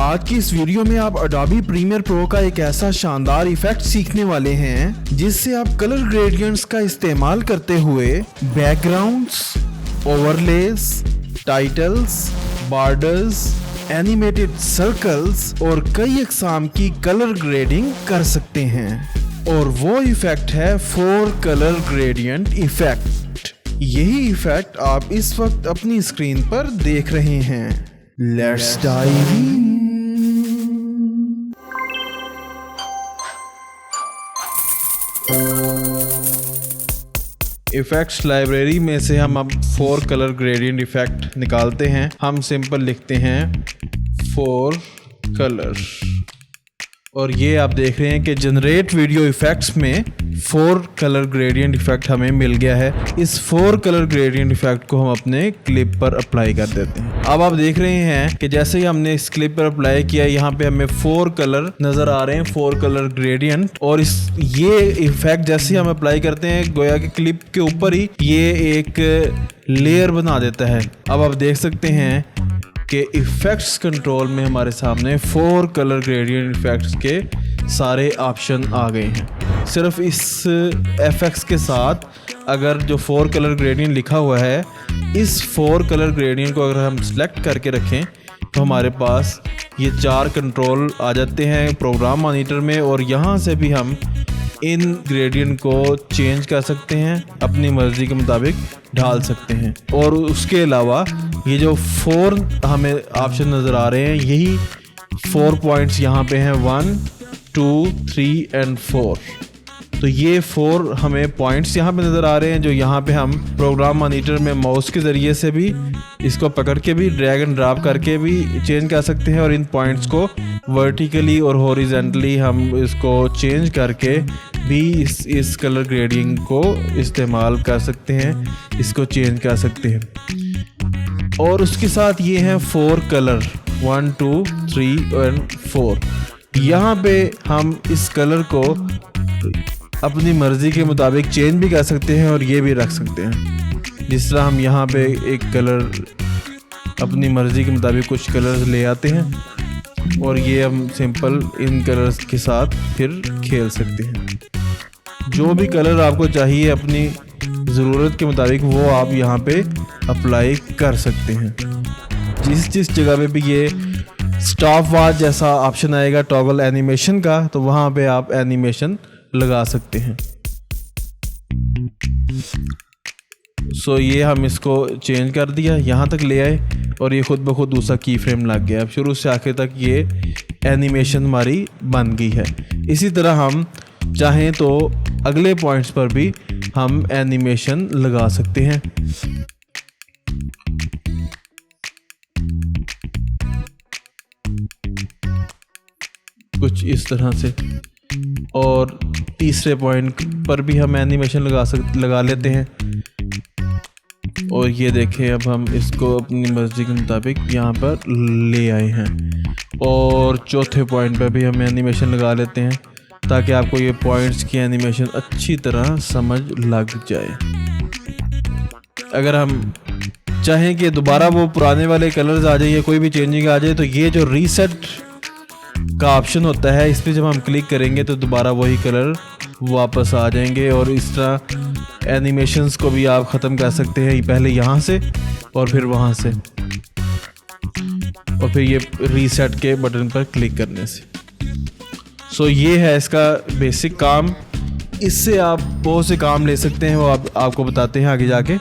आज की इस वीडियो में आप Adobe Premiere Pro का एक ऐसा शानदार इफेक्ट सीखने वाले हैं जिससे आप कलर ग्रेडियंट्स का इस्तेमाल करते हुए backgrounds, overlays, titles, borders, animated circles और कई अक़साम की कलर ग्रेडिंग कर सकते हैं। और वो इफेक्ट है 4 कलर ग्रेडियंट इफेक्ट। यही इफेक्ट आप इस वक्त अपनी स्क्रीन पर देख रहे हैं। Let's dive in. Effects library में से हम अब 4 कलर ग्रेडियंट इफेक्ट निकालते हैं। हम सिंपल लिखते हैं 4 कलर और ये आप देख रहे हैं कि जनरेट वीडियो इफेक्ट्स में 4 कलर ग्रेडियंट इफेक्ट हमें मिल गया है। इस 4 कलर ग्रेडियंट इफेक्ट को हम अपने क्लिप पर अप्लाई कर देते हैं। अब आप देख रहे हैं कि जैसे ही हमने इस क्लिप पर अप्लाई किया, यहाँ पे हमें 4 कलर नजर आ रहे हैं, 4 कलर ग्रेडियंट। और ये इफेक्ट जैसे ही हम अप्लाई करते हैं, गोया कि क्लिप के ऊपर ही ये एक लेयर बना देता है। अब आप देख सकते हैं कि इफेक्ट्स कंट्रोल में हमारे सामने 4 कलर ग्रेडियंट इफेक्ट्स के सारे ऑप्शन आ गए हैं। सिर्फ इस एफएक्स के साथ अगर जो 4 कलर ग्रेडियंट लिखा हुआ है, इस 4 कलर ग्रेडियंट को अगर हम सिलेक्ट करके रखें तो हमारे पास ये 4 कंट्रोल आ जाते हैं प्रोग्राम मॉनिटर में। और यहाँ से भी हम इन ग्रेडियंट को चेंज कर सकते हैं, अपनी मर्जी के मुताबिक ढाल सकते हैं। और उसके अलावा ये जो 4 हमें ऑप्शन नज़र आ रहे हैं, यही 4 पॉइंट्स यहाँ पे हैं, 1, 2, 3 एंड 4। तो ये 4 हमें पॉइंट्स यहाँ पे नज़र आ रहे हैं, जो यहाँ पे हम प्रोग्राम मॉनिटर में माउस के ज़रिए से भी इसको पकड़ के भी ड्रैग एंड ड्रॉप करके भी चेंज कर सकते हैं। और इन पॉइंट्स को वर्टिकली और हॉरिजॉन्टली हम इसको चेंज करके भी इस कलर ग्रेडिंग को इस्तेमाल कर सकते हैं, इसको चेंज कर सकते हैं। और उसके साथ ये हैं 4 कलर, 1, 2, 3 एंड 4। यहाँ पे हम इस कलर को अपनी मर्ज़ी के मुताबिक चेंज भी कर सकते हैं और ये भी रख सकते हैं। जिस तरह हम यहाँ पे एक कलर अपनी मर्ज़ी के मुताबिक कुछ कलर्स ले आते हैं और ये हम सिंपल इन कलर्स के साथ फिर खेल सकते हैं। जो भी कलर आपको चाहिए अपनी ज़रूरत के मुताबिक वो आप यहाँ पे अप्लाई कर सकते हैं। जिस जगह पे भी ये स्टॉप वॉच जैसा ऑप्शन आएगा टॉगल एनिमेशन का, तो वहाँ पे आप एनिमेशन लगा सकते हैं। सो ये हम इसको चेंज कर दिया, यहाँ तक ले आए और ये खुद ब खुद दूसरा की फ्रेम लग गया। अब शुरू से आखिर तक ये एनिमेशन हमारी बन गई है। इसी तरह हम चाहें तो अगले पॉइंट्स पर भी हम एनिमेशन लगा सकते हैं। कुछ इस तरह से। और तीसरे पॉइंट पर भी हम एनिमेशन लगा लेते हैं। और ये देखें, अब हम इसको अपनी मर्जी के मुताबिक यहाँ पर ले आए हैं। और चौथे पॉइंट पर भी हम एनिमेशन लगा लेते हैं ताकि आपको ये पॉइंट्स की एनिमेशन अच्छी तरह समझ लग जाए। अगर हम चाहें कि दोबारा वो पुराने वाले कलर्स आ जाए या कोई भी चेंजिंग आ जाए, तो ये जो रीसेट का ऑप्शन होता है, इस पर जब हम क्लिक करेंगे तो दोबारा वही कलर वापस आ जाएंगे। और इस तरह एनिमेशंस को भी आप ख़त्म कर सकते हैं, पहले यहाँ से और फिर वहाँ से, और फिर ये रीसेट के बटन पर क्लिक करने से। सो ये है इसका बेसिक काम। इससे आप बहुत से काम ले सकते हैं, वो आपको बताते हैं आगे जाके।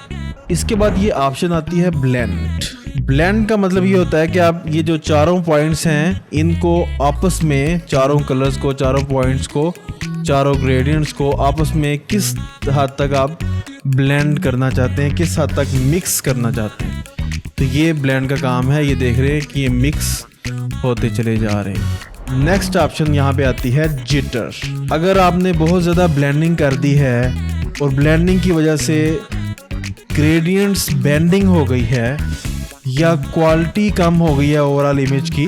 इसके बाद ये ऑप्शन आती है ब्लेंड। ब्लेंड का मतलब ये होता है कि आप ये जो 4 पॉइंट्स हैं, इनको आपस में, 4 कलर्स को, 4 पॉइंट्स को, 4 ग्रेडियंट्स को आपस में किस हद तक आप ब्लेंड करना चाहते हैं, किस हद तक मिक्स करना चाहते हैं। तो ये ब्लेंड का काम है। ये देख रहे हैं कि ये मिक्स होते चले जा रहे हैं। नेक्स्ट ऑप्शन यहाँ पे आती है जिटर। अगर आपने बहुत ज़्यादा ब्लेंडिंग कर दी है और ब्लेंडिंग की वजह से ग्रेडियंट्स बेंडिंग हो गई है या क्वालिटी कम हो गई है ओवरऑल इमेज की,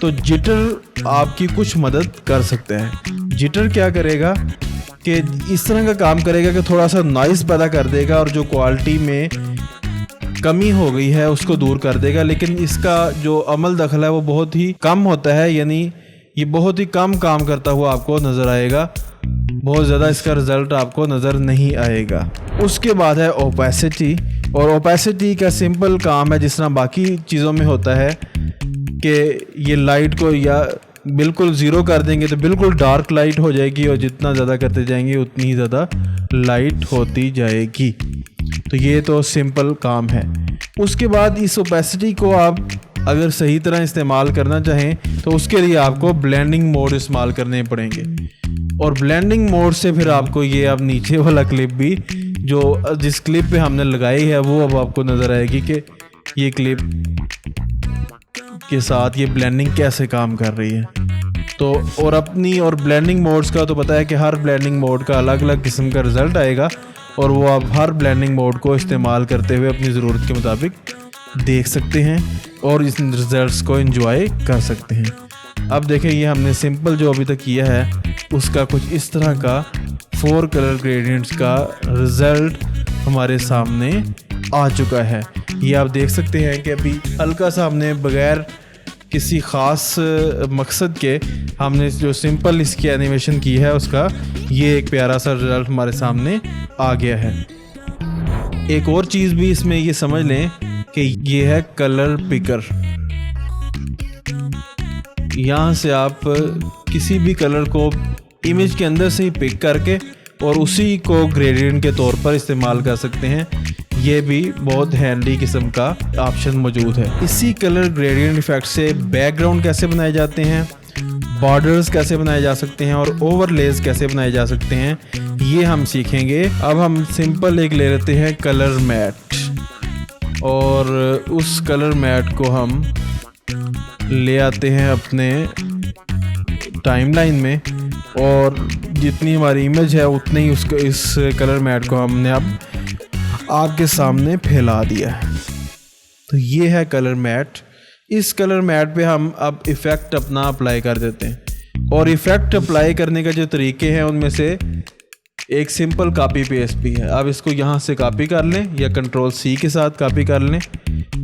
तो जिटर आपकी कुछ मदद कर सकता है। जिटर क्या करेगा कि इस तरह का काम करेगा कि थोड़ा सा नॉइज़ पैदा कर देगा और जो क्वालिटी में कमी हो गई है उसको दूर कर देगा, लेकिन इसका जो अमल दखल है वो बहुत ही कम होता है, यानी ये बहुत ही कम काम करता हुआ आपको नज़र आएगा, बहुत ज़्यादा इसका रिज़ल्ट आपको नज़र नहीं आएगा। उसके बाद है ओपेसिटी, और ओपेसिटी का सिंपल काम है जिस तरह बाकी चीज़ों में होता है कि ये लाइट को या बिल्कुल ज़ीरो कर देंगे तो बिल्कुल डार्क लाइट हो जाएगी, और जितना ज़्यादा करते जाएंगे उतनी ही ज़्यादा लाइट होती जाएगी। तो ये तो सिंपल काम है। उसके बाद इस ओपेसिटी को आप अगर सही तरह इस्तेमाल करना चाहें तो उसके लिए आपको ब्लेंडिंग मोड इस्तेमाल करने पड़ेंगे, और ब्लेंडिंग मोड से फिर आपको ये अब नीचे वाला क्लिप भी जो जिस क्लिप पे हमने लगाई है वो अब आपको नज़र आएगी कि ये क्लिप के साथ ये ब्लेंडिंग कैसे काम कर रही है। तो और ब्लेंडिंग मोड्स का तो पता है कि हर ब्लेंडिंग मोड का अलग अलग किस्म का रिज़ल्ट आएगा, और वो आप हर ब्लेंडिंग मोड को इस्तेमाल करते हुए अपनी ज़रूरत के मुताबिक देख सकते हैं और इस रिज़ल्ट्स को एंजॉय कर सकते हैं। अब देखें, ये हमने सिंपल जो अभी तक किया है उसका कुछ इस तरह का 4 कलर ग्रेडियंट्स का रिज़ल्ट हमारे सामने आ चुका है। ये आप देख सकते हैं कि अभी हल्का सा हमने बगैर किसी ख़ास मकसद के हमने जो सिंपल इसकी एनिमेशन की है उसका ये एक प्यारा सा रिज़ल्ट हमारे सामने आ गया है। एक और चीज़ भी इसमें ये समझ लें कि ये है कलर पिकर। यहाँ से आप किसी भी कलर को इमेज के अंदर से ही पिक करके और उसी को ग्रेडियंट के तौर पर इस्तेमाल कर सकते हैं। ये भी बहुत हैंडी किस्म का ऑप्शन मौजूद है। इसी कलर ग्रेडियंट इफेक्ट से बैकग्राउंड कैसे बनाए जाते हैं, बॉर्डर्स कैसे बनाए जा सकते हैं और ओवरलेज कैसे बनाए जा सकते हैं, ये हम सीखेंगे। अब हम सिंपल एक ले लेते हैं कलर मैट, और उस कलर मैट को हम ले आते हैं अपने टाइमलाइन में, और जितनी हमारी इमेज है उतने ही उसको इस कलर मैट को हमने अब आपके सामने फैला दिया है। तो ये है कलर मैट। इस कलर मैट पे हम अब इफ़ेक्ट अपना अप्लाई कर देते हैं, और इफ़ेक्ट अप्लाई करने का जो तरीके हैं उनमें से एक सिंपल कॉपी पेस्ट भी है। अब इसको यहाँ से कॉपी कर लें या Ctrl+C के साथ कॉपी कर लें,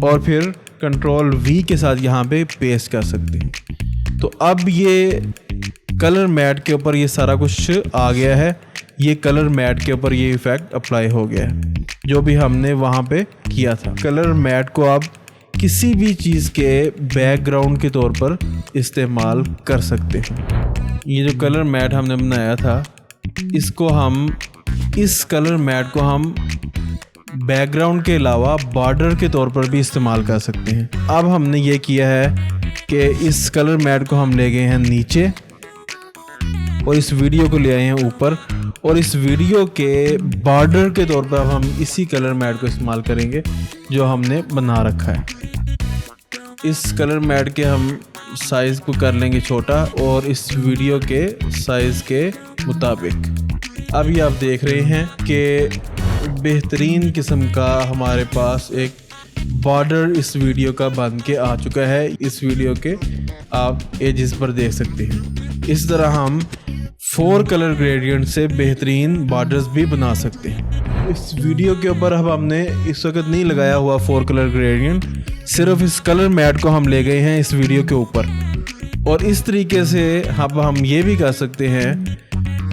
और फिर Ctrl+V के साथ यहाँ पे पेस्ट कर सकते हैं। तो अब ये कलर मैट के ऊपर ये सारा कुछ आ गया है। ये कलर मैट के ऊपर ये इफ़ेक्ट अप्लाई हो गया है जो भी हमने वहाँ पे किया था। कलर मैट को आप किसी भी चीज़ के बैकग्राउंड के तौर पर इस्तेमाल कर सकते हैं। ये जो कलर मैट हमने बनाया था इसको हम इस कलर मैट को हम बैकग्राउंड के अलावा बॉर्डर के तौर पर भी इस्तेमाल कर सकते हैं। अब हमने ये किया है कि इस कलर मैट को हम ले गए हैं नीचे और इस वीडियो को ले आए हैं ऊपर, और इस वीडियो के बॉर्डर के तौर पर हम इसी कलर मैट को इस्तेमाल करेंगे जो हमने बना रखा है। इस कलर मैट के हम साइज़ को कर लेंगे छोटा और इस वीडियो के साइज़ के मुताबिक। अभी आप देख रहे हैं कि बेहतरीन किस्म का हमारे पास एक बॉर्डर इस वीडियो का बन के आ चुका है। इस वीडियो के आप एजेस पर देख सकते हैं। इस तरह हम 4 कलर ग्रेडियंट से बेहतरीन बॉर्डर्स भी बना सकते हैं। इस वीडियो के ऊपर अब हमने इस वक्त नहीं लगाया हुआ 4 कलर ग्रेडियंट, सिर्फ इस कलर मैट को हम ले गए हैं इस वीडियो के ऊपर। और इस तरीके से अब हम ये भी कर सकते हैं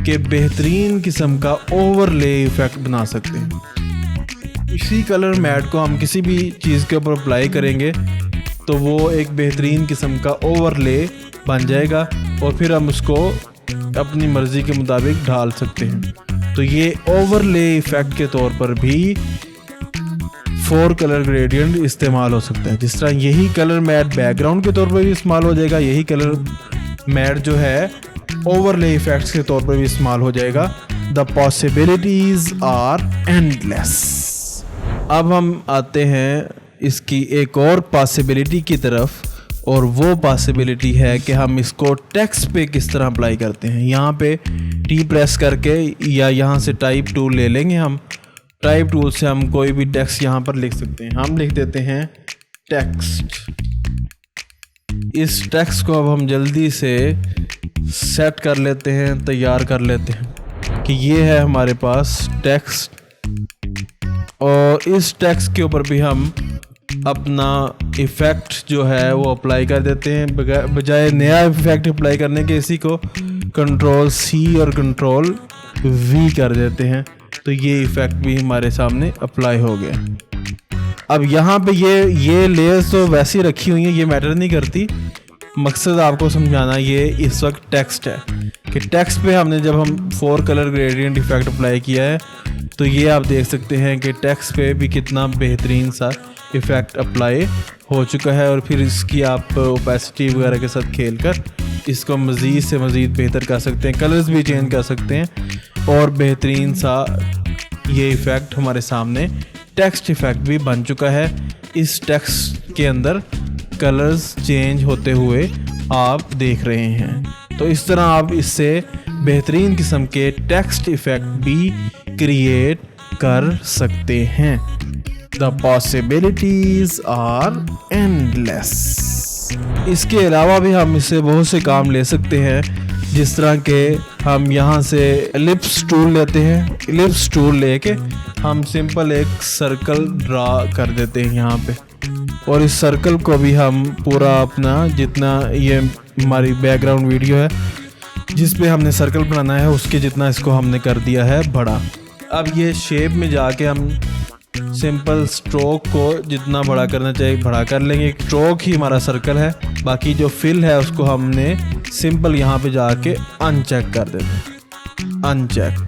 कि बेहतरीन किस्म का ओवरले इफेक्ट बना सकते हैं। इसी कलर मैट को हम किसी भी चीज़ के ऊपर अप्लाई करेंगे तो वो एक बेहतरीन किस्म का ओवरले बन जाएगा, और फिर हम उसको अपनी मर्ज़ी के मुताबिक ढाल सकते हैं। तो ये ओवरले इफ़ेक्ट के तौर पर भी 4 कलर ग्रेडियंट इस्तेमाल हो सकता है। जिस तरह यही कलर मैट बैकग्राउंड के तौर पर भी इस्तेमाल हो जाएगा, यही कलर मैट जो है ओवरले इफ़ेक्ट्स के तौर पर भी इस्तेमाल हो जाएगा। The possibilities are endless. अब हम आते हैं इसकी एक और पॉसिबिलिटी की तरफ, और वो पॉसिबिलिटी है कि हम इसको टेक्स्ट पे किस तरह अप्लाई करते हैं। यहाँ पे टी प्रेस करके या यहाँ से टाइप टूल ले लेंगे हम। टाइप टूल से हम कोई भी टेक्स्ट यहाँ पर लिख सकते हैं। हम लिख देते हैं टेक्स्ट। इस टेक्स्ट को अब हम जल्दी से सेट कर लेते हैं, तैयार कर लेते हैं कि ये है हमारे पास टेक्स्ट। और इस टेक्स्ट के ऊपर भी हम अपना इफ़ेक्ट जो है वो अप्लाई कर देते हैं। बजाय नया इफ़ेक्ट अप्लाई करने के इसी को Ctrl+C और Ctrl+V कर देते हैं, तो ये इफ़ेक्ट भी हमारे सामने अप्लाई हो गया। अब यहाँ पे ये लेयर्स तो वैसे ही रखी हुई हैं, ये मैटर नहीं करती। मकसद आपको समझाना ये इस वक्त टेक्स्ट है कि टेक्स्ट पे हमने जब हम 4 कलर ग्रेडियंट इफ़ेक्ट अप्लाई किया है, तो ये आप देख सकते हैं कि टेक्स्ट पे भी कितना बेहतरीन सा इफ़ेक्ट अप्लाई हो चुका है। और फिर इसकी आप ओपेसिटी वगैरह के साथ खेल कर इसको मज़ीद से मज़ीद बेहतर कर सकते हैं, कलर्स भी चेंज कर सकते हैं और बेहतरीन सा ये इफ़ेक्ट हमारे सामने टेक्स्ट इफ़ेक्ट भी बन चुका है। इस टेक्स्ट के अंदर कलर्स चेंज होते हुए आप देख रहे हैं। तो इस तरह आप इससे बेहतरीन किस्म के टेक्स्ट इफ़ेक्ट भी क्रिएट कर सकते हैं। The possibilities are endless। इसके अलावा भी हम इससे बहुत से काम ले सकते हैं, जिस तरह के हम यहाँ से एलिप्स टूल लेते हैं। एलिप्स टूल लेके हम सिंपल एक सर्कल ड्रा कर देते हैं यहाँ पे, और इस सर्कल को भी हम पूरा अपना जितना ये हमारी बैकग्राउंड वीडियो है जिस पे हमने सर्कल बनाना है उसके जितना इसको हमने कर दिया है बड़ा। अब ये शेप में जाके हम सिंपल स्ट्रोक को जितना बड़ा करना चाहिए बड़ा कर लेंगे। स्ट्रोक ही हमारा सर्कल है, बाकी जो फिल है उसको हमने सिंपल यहाँ पे जाके अनचेक कर देते हैं। अनचेक,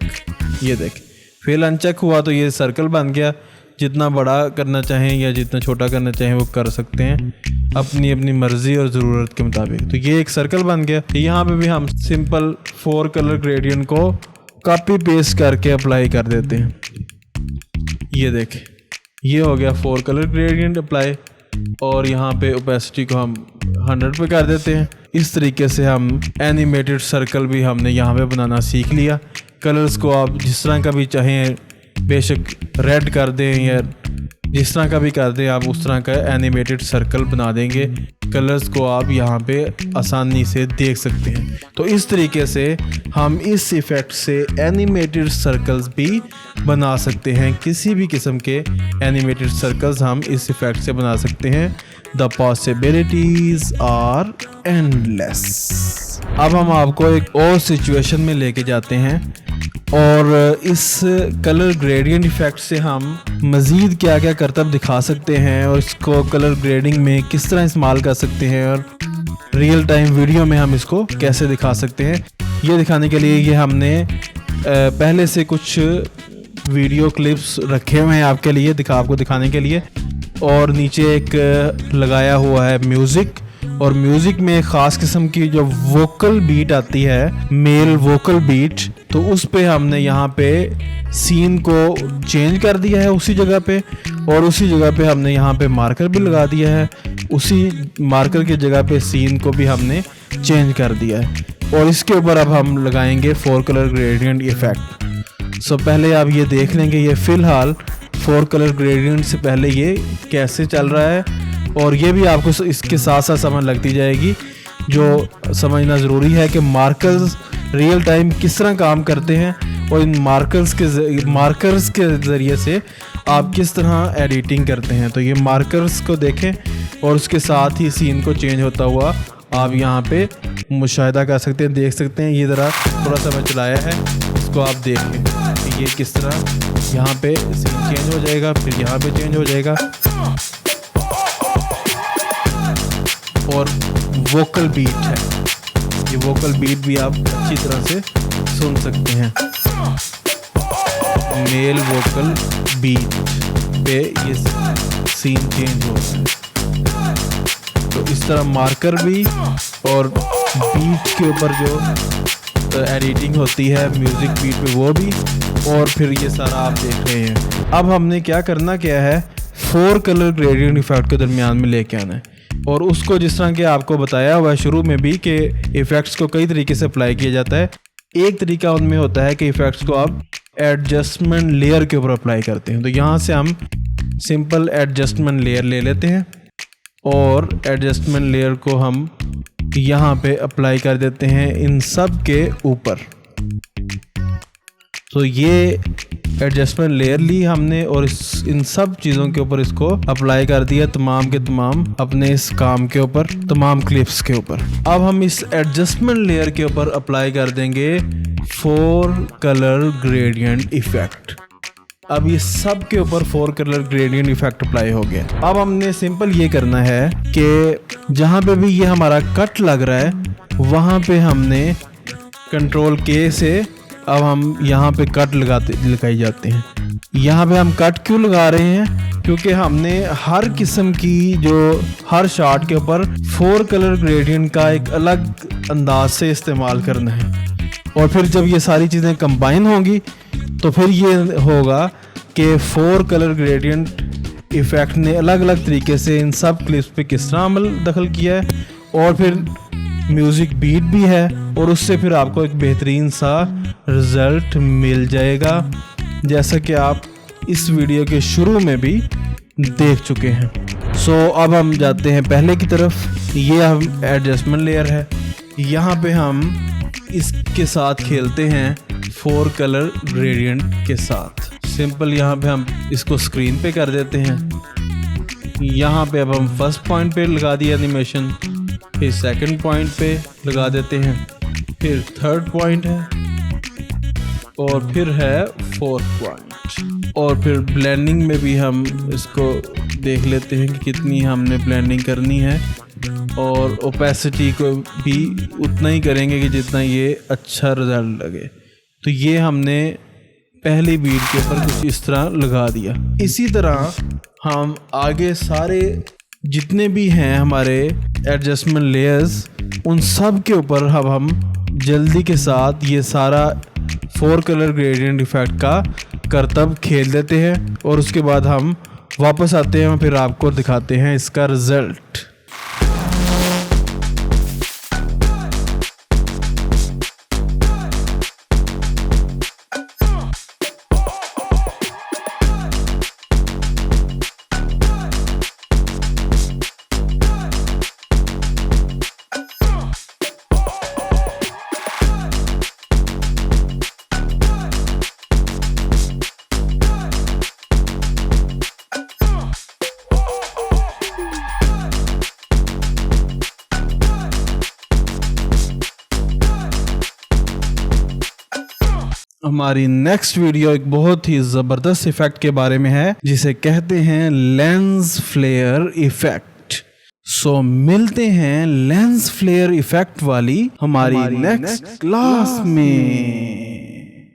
ये देखें फिल अनचेक हुआ तो ये सर्कल बन गया। जितना बड़ा करना चाहें या जितना छोटा करना चाहें वो कर सकते हैं अपनी अपनी मर्ज़ी और ज़रूरत के मुताबिक। तो ये एक सर्कल बन गया। यहाँ पे भी हम सिंपल 4 कलर ग्रेडियंट को कॉपी पेस्ट करके अप्लाई कर देते हैं। ये देखें ये हो गया 4 कलर ग्रेडियंट अप्लाई, और यहाँ पे ओपेसिटी को हम 100 पे कर देते हैं। इस तरीके से हम एनिमेटेड सर्कल भी हमने यहाँ पे बनाना सीख लिया। कलर्स को आप जिस तरह का भी चाहें, बेशक रेड कर दें या जिस तरह का भी कर दें, आप उस तरह का एनिमेटेड सर्कल बना देंगे। कलर्स को आप यहाँ पे आसानी से देख सकते हैं। तो इस तरीके से हम इस इफ़ेक्ट से एनिमेटेड सर्कल्स भी बना सकते हैं। किसी भी किस्म के एनिमेटेड सर्कल्स हम इस इफ़ेक्ट से बना सकते हैं। The possibilities are endless. अब हम आपको एक और सिचुएशन में लेके जाते हैं, और इस कलर ग्रेडियंट इफ़ेक्ट से हम मज़ीद क्या क्या करतब दिखा सकते हैं और इसको कलर ग्रेडिंग में किस तरह इस्तेमाल कर सकते हैं, और रियल टाइम वीडियो में हम इसको कैसे दिखा सकते हैं। ये दिखाने के लिए ये हमने पहले से कुछ वीडियो क्लिप्स रखे हुए हैं आपको दिखाने के लिए, और नीचे एक लगाया हुआ है म्यूज़िक, और म्यूज़िक में ख़ास किस्म की जो वोकल बीट आती है, मेल वोकल बीट, तो उस पे हमने यहाँ पे सीन को चेंज कर दिया है उसी जगह पे, और उसी जगह पे हमने यहाँ पे मार्कर भी लगा दिया है। उसी मार्कर की जगह पे सीन को भी हमने चेंज कर दिया है, और इसके ऊपर अब हम लगाएंगे 4 कलर ग्रेडियंट इफ़ेक्ट। सो पहले आप ये देख लेंगे ये फ़िलहाल 4 कलर ग्रेडियंट से पहले ये कैसे चल रहा है, और ये भी आपको इसके साथ साथ समझ लगती जाएगी। जो समझना ज़रूरी है कि मार्कर्स रियल टाइम किस तरह काम करते हैं, और इन मार्कर्स के ज़रिए से आप किस तरह एडिटिंग करते हैं। तो ये मार्कर्स को देखें, और उसके साथ ही सीन को चेंज होता हुआ आप यहाँ पे मुशाहिदा कर सकते हैं, देख सकते हैं। ये ज़रा थोड़ा सा मैं चलाया है, इसको आप देख लें कि ये किस तरह यहाँ पे सीन चेंज हो जाएगा, फिर यहाँ पे चेंज हो जाएगा, और वोकल बीट है। ये वोकल बीट भी आप अच्छी तरह से सुन सकते हैं। मेल वोकल बीट पे ये सीन चेंज होता है। तो इस तरह मार्कर भी और बीट के ऊपर जो एडिटिंग होती है म्यूज़िक बीट पे वो भी, और फिर ये सारा आप देख रहे हैं। अब हमने क्या है 4 कलर ग्रेडियंट इफ़ेक्ट के दरमियान में लेके आना है, और उसको जिस तरह के आपको बताया हुआ है शुरू में भी कि इफ़ेक्ट्स को कई तरीके से अप्लाई किया जाता है। एक तरीका उनमें होता है कि इफ़ेक्ट्स को आप एडजस्टमेंट लेयर के ऊपर अप्लाई करते हैं। तो यहाँ से हम सिंपल एडजस्टमेंट लेयर ले लेते हैं, और एडजस्टमेंट लेयर को हम यहाँ पे अप्लाई कर देते हैं इन सब के ऊपर। तो ये एडजस्टमेंट लेयर ली हमने और इन सब चीज़ों के ऊपर इसको अप्लाई कर दिया, तमाम के तमाम अपने इस काम के ऊपर, तमाम क्लिप्स के ऊपर। अब हम इस एडजस्टमेंट लेयर के ऊपर अप्लाई कर देंगे 4 कलर ग्रेडियंट इफेक्ट। अब ये सब के ऊपर 4 कलर ग्रेडियंट इफेक्ट अप्लाई हो गया। अब हमने सिंपल ये करना है कि जहाँ पे भी ये हमारा कट लग रहा है वहाँ पे हमने कंट्रोल के से अब हम यहाँ पे कट लगाई जाते हैं। यहाँ पे हम कट क्यों लगा रहे हैं? क्योंकि हमने हर किस्म की हर शॉट के ऊपर 4 कलर ग्रेडियंट का एक अलग अंदाज से इस्तेमाल करना है। और फिर जब ये सारी चीज़ें कंबाइन होंगी तो फिर ये होगा कि 4 कलर ग्रेडियंट इफेक्ट ने अलग अलग तरीके से इन सब क्लिप्स पे किस तरह अमल दखल किया है, और फिर म्यूज़िक बीट भी है, और उससे फिर आपको एक बेहतरीन सा रिज़ल्ट मिल जाएगा, जैसा कि आप इस वीडियो के शुरू में भी देख चुके हैं। सो अब हम जाते हैं पहले की तरफ। ये हम एडजस्टमेंट लेयर है, यहाँ पे हम इसके साथ खेलते हैं 4 कलर ग्रेडियंट के साथ। सिंपल यहाँ पे हम इसको स्क्रीन पे कर देते हैं। यहाँ पे अब हम फर्स्ट पॉइंट पे लगा दिया एनिमेशन, फिर सेकंड पॉइंट पे लगा देते हैं, फिर थर्ड पॉइंट है, और फिर है फोर्थ पॉइंट। और फिर ब्लेंडिंग में भी हम इसको देख लेते हैं कि कितनी हमने ब्लेंडिंग करनी है, और ओपेसिटी को भी उतना ही करेंगे कि जितना ये अच्छा रिजल्ट लगे। तो ये हमने पहली बीट के ऊपर कुछ इस तरह लगा दिया। इसी तरह हम आगे सारे जितने भी हैं हमारे एडजस्टमेंट लेयर्स, उन सब के ऊपर अब हम जल्दी के साथ ये सारा 4 कलर ग्रेडियंट इफेक्ट का करतब खेल देते हैं, और उसके बाद हम वापस आते हैं, फिर आपको दिखाते हैं इसका रिजल्ट। हमारी नेक्स्ट वीडियो एक बहुत ही ज़बरदस्त इफेक्ट के बारे में है, जिसे कहते हैं लेंस फ्लेयर इफेक्ट। सो मिलते हैं लेंस फ्लेयर इफेक्ट वाली हमारी नेक्स्ट क्लास में।